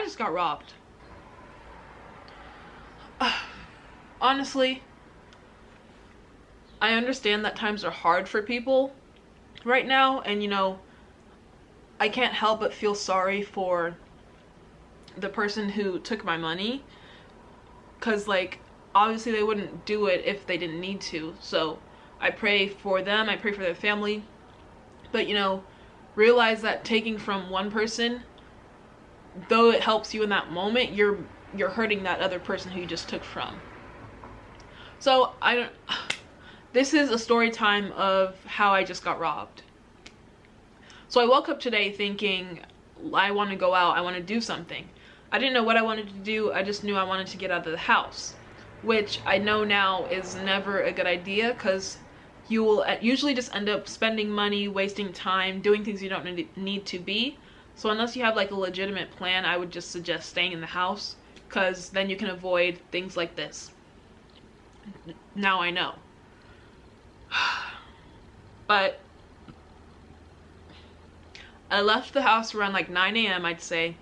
just got robbed. Honestly, I understand that times are hard for people right now, and you know, I can't help but feel sorry for the person who took my money, because like obviously they wouldn't do it if they didn't need to. So I pray for them, I pray for their family, but you know, realize that taking from one person, though it helps you in that moment, you're hurting that other person who you just took from. So this is a story time of how I just got robbed. So I woke up today thinking, I want to go out, I want to do something. I didn't know what I wanted to do, I just knew I wanted to get out of the house, which I know now is never a good idea, because you will usually just end up spending money, wasting time, doing things you don't need to be. So unless you have like a legitimate plan, I would just suggest staying in the house, because then you can avoid things like this. Now I know. But I left the house around like 9 a.m. I'd say.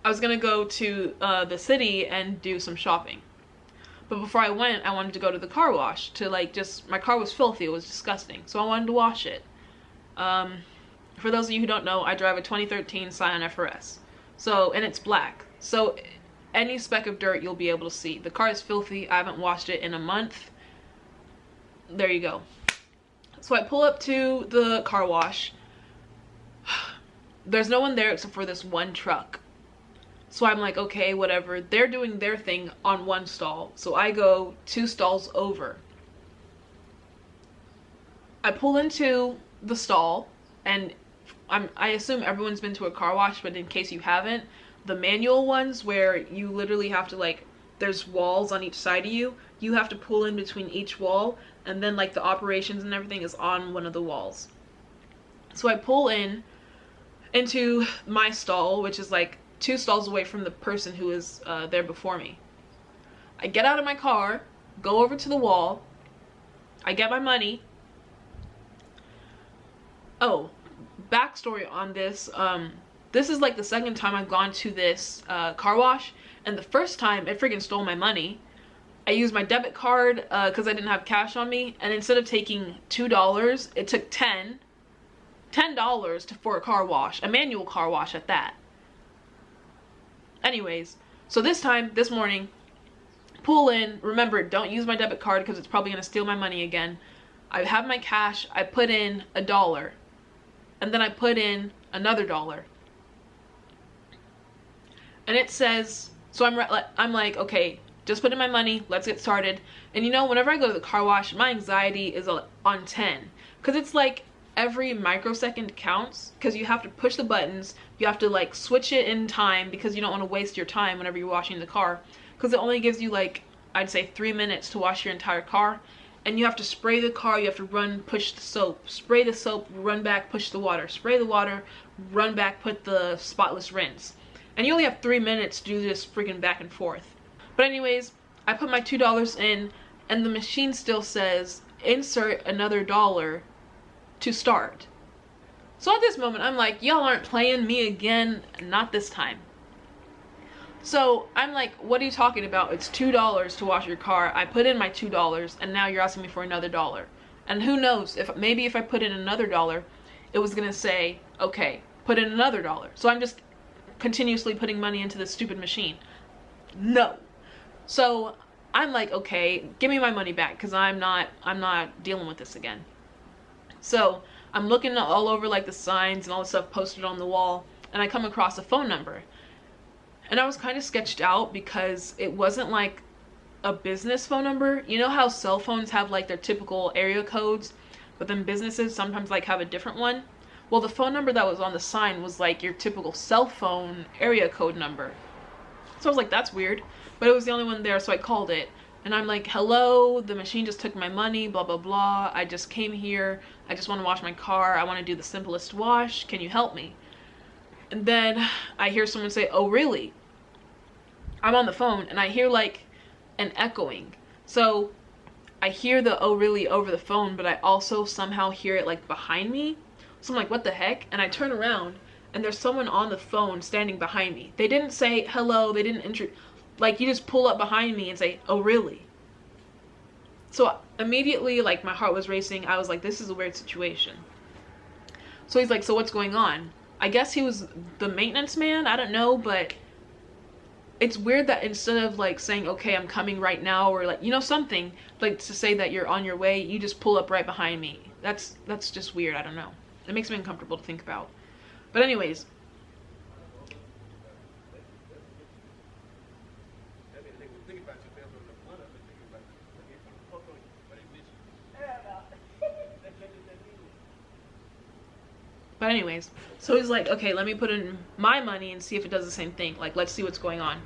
I was gonna go to the city and do some shopping. But before I went, I wanted to go to the car wash to like my car was filthy, it was disgusting. So I wanted to wash it. For those of you who don't know, I drive a 2013 Scion FRS. So, and it's black. So any speck of dirt you'll be able to see. The car is filthy, I haven't washed it in a month. There you go. So I pull up to the car wash. There's no one there except for this one truck. So I'm like, okay, whatever. They're doing their thing on one stall. So I go 2 stalls over. I pull into the stall, and I assume everyone's been to a car wash, but in case you haven't, the manual ones where you literally have to like, there's walls on each side of you. You have to pull in between each wall, and then like the operations and everything is on one of the walls. So I pull into my stall, which is like 2 stalls away from the person who is there before me. I get out of my car, go over to the wall, I get my money. Oh, backstory on this, this is like the second time I've gone to this car wash, and the first time it freaking stole my money. I used my debit card because I didn't have cash on me, and instead of taking $2, it took $10 for a car wash, a manual car wash at that. Anyways, so this morning, pull in, remember, don't use my debit card because it's probably going to steal my money again. I have my cash, I put in $1, and then I put in another $1. And it says, so I'm like, okay, just put in my money, let's get started. And you know, whenever I go to the car wash, my anxiety is on 10, because it's like every microsecond counts, because you have to push the buttons, you have to like switch it in time, because you don't want to waste your time whenever you're washing the car, because it only gives you like, I'd say 3 minutes to wash your entire car. And you have to spray the car, you have to run, push the soap, spray the soap, run back, push the water, spray the water, run back, put the spotless rinse. And you only have 3 minutes to do this freaking back and forth. But anyways, I put my $2 in, and the machine still says insert another $1 to start. So at this moment, I'm like, y'all aren't playing me again, not this time. So I'm like, what are you talking about? It's $2 to wash your car. I put in my $2, and now you're asking me for another $1. And who knows, maybe if I put in another $1, it was gonna say, okay, put in another $1. So I'm just continuously putting money into this stupid machine. No. So I'm like, okay, give me my money back, because I'm not dealing with this again. So I'm looking all over like the signs and all the stuff posted on the wall, and I come across a phone number. And I was kind of sketched out because it wasn't like a business phone number. You know how cell phones have like their typical area codes, but then businesses sometimes like have a different one? Well, the phone number that was on the sign was like your typical cell phone area code number. So I was like, that's weird. But it was the only one there, so I called it. And I'm like, hello, the machine just took my money, blah, blah, blah. I just came here. I just want to wash my car. I want to do the simplest wash. Can you help me? And then I hear someone say, oh, really? I'm on the phone, and I hear like an echoing. So I hear the oh, really over the phone, but I also somehow hear it like behind me. So I'm like, what the heck? And I turn around, and there's someone on the phone standing behind me. They didn't say hello, they didn't like, you just pull up behind me and say, oh really? So immediately, like, my heart was racing. I was like, this is a weird situation. So he's like, so what's going on? I guess he was the maintenance man, I don't know, but it's weird that instead of like saying, okay, I'm coming right now, or like, you know, something like to say that you're on your way, you just pull up right behind me. That's just weird. I don't know. It makes me uncomfortable to think about. But anyways, so he's like, okay, let me put in my money and see if it does the same thing. Like, let's see what's going on.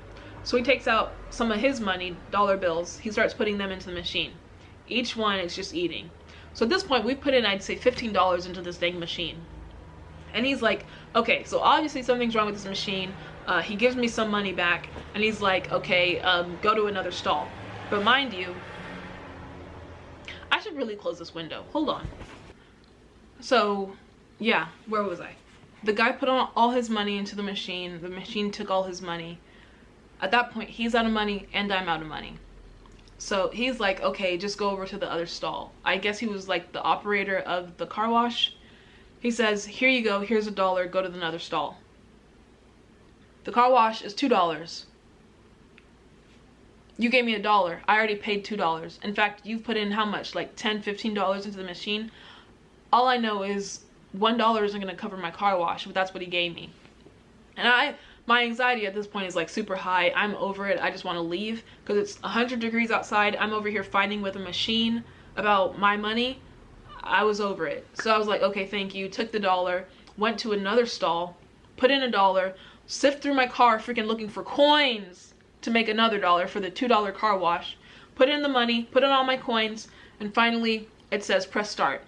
So he takes out some of his money, dollar bills. He starts putting them into the machine. Each one is just eating. So at this point, we put in, I'd say, $15 into this dang machine. And he's like, okay, so obviously something's wrong with this machine. He gives me some money back, and he's like, okay, go to another stall. But mind you, I should really close this window. Hold on. So, yeah, where was I? The guy put on all his money into the machine. The machine took all his money. At that point, he's out of money and I'm out of money. So he's like, okay, just go over to the other stall. I guess he was like the operator of the car wash. He says, here you go, here's $1, go to another stall. The car wash is $2. You gave me $1. I already paid $2. In fact, you put in how much? Like $10, $15 into the machine? All I know is $1 isn't going to cover my car wash, but that's what he gave me. And my anxiety at this point is like super high. I'm over it. I just want to leave because it's 100 degrees outside. I'm over here fighting with a machine about my money. I was over it. So I was like, okay, thank you. Took the $1, went to another stall, put in $1, sift through my car freaking looking for coins to make another $1 for the $2 car wash. Put in the money, put in all my coins, and finally it says press start.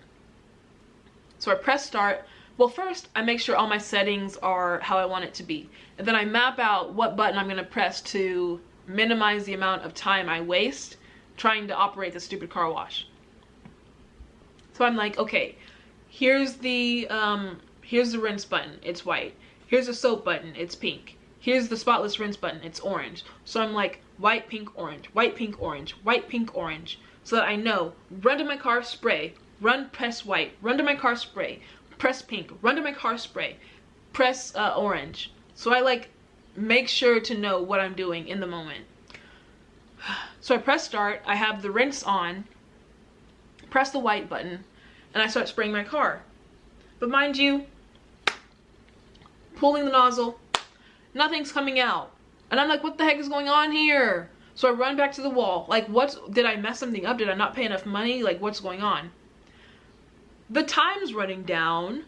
So I press start. Well, first I make sure all my settings are how I want it to be. And then I map out what button I'm going to press to minimize the amount of time I waste trying to operate the stupid car wash. So I'm like, okay, here's the rinse button, it's white. Here's the soap button, it's pink. Here's the spotless rinse button, it's orange. So I'm like, white, pink, orange, white, pink, orange, white, pink, orange. So that I know, run to my car, spray, run, press white, run to my car, spray, press pink, run to my car, spray, press orange. So I like make sure to know what I'm doing in the moment. So I press start, I have the rinse on, press the white button, and I start spraying my car. But mind you, pulling the nozzle, nothing's coming out. And I'm like, what the heck is going on here? So I run back to the wall. Like, did I mess something up? Did I not pay enough money? Like, what's going on? The time's running down,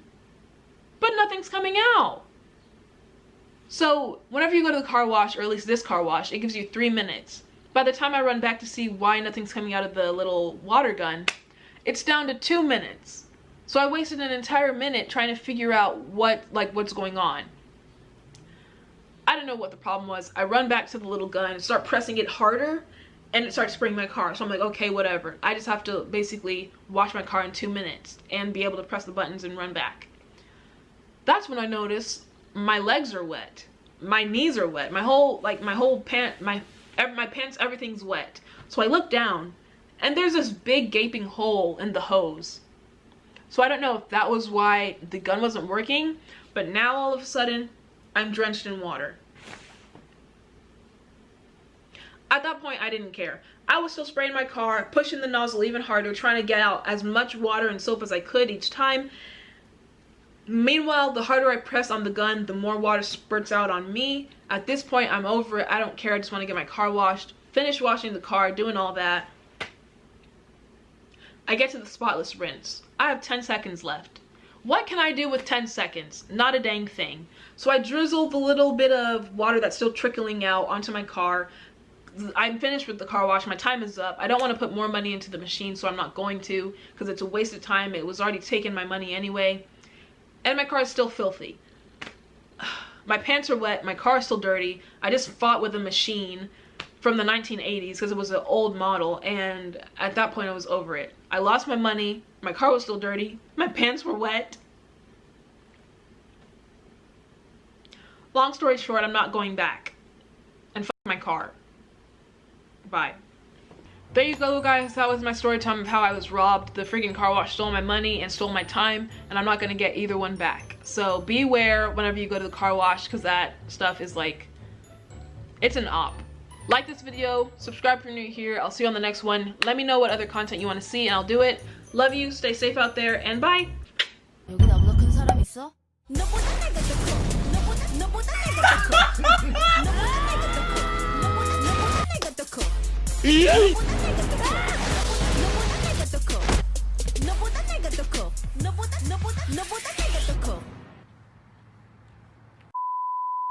but nothing's coming out. So whenever you go to the car wash, or at least this car wash, it gives you 3 minutes. By the time I run back to see why nothing's coming out of the little water gun, it's down to 2 minutes. So I wasted an entire minute trying to figure out what's going on. I don't know what the problem was. I run back to the little gun and start pressing it harder, and it starts spraying my car. So I'm like, okay, whatever. I just have to basically wash my car in 2 minutes and be able to press the buttons and run back. That's when I notice my legs are wet. My knees are wet. My whole pant, my pants, everything's wet. So I look down, and there's this big gaping hole in the hose. So I don't know if that was why the gun wasn't working, but now all of a sudden, I'm drenched in water. At that point, I didn't care. I was still spraying my car, pushing the nozzle even harder, trying to get out as much water and soap as I could each time. Meanwhile, the harder I press on the gun, the more water spurts out on me. At this point, I'm over it. I don't care. I just want to get my car washed. Finish washing the car, doing all that. I get to the spotless rinse. I have 10 seconds left. What can I do with 10 seconds? Not a dang thing. So I drizzle the little bit of water that's still trickling out onto my car. I'm finished with the car wash. My time is up. I don't want to put more money into the machine, so I'm not going to, because it's a waste of time. It was already taking my money anyway. And my car is still filthy. My pants are wet. My car is still dirty. I just fought with a machine from the 1980s because it was an old model, and at that point I was over it. I lost my money. My car was still dirty. My pants were wet. long story short, I'm not going back. And fuck my car. Bye. There you go, guys. That was my story time of how I was robbed. The freaking car wash stole my money and stole my time, and I'm not gonna get either one back. So beware whenever you go to the car wash, because that stuff is like, it's an op. Like this video, subscribe if you're new here. I'll see you on the next one. Let me know what other content you want to see and I'll do it. Love you, stay safe out there, and bye. 여기 나보다 큰 사람 있어? 너보다 내가 더 커. 너보다 내가 더 커. 너보다 내가 더 커. 너보다 내가 더 커.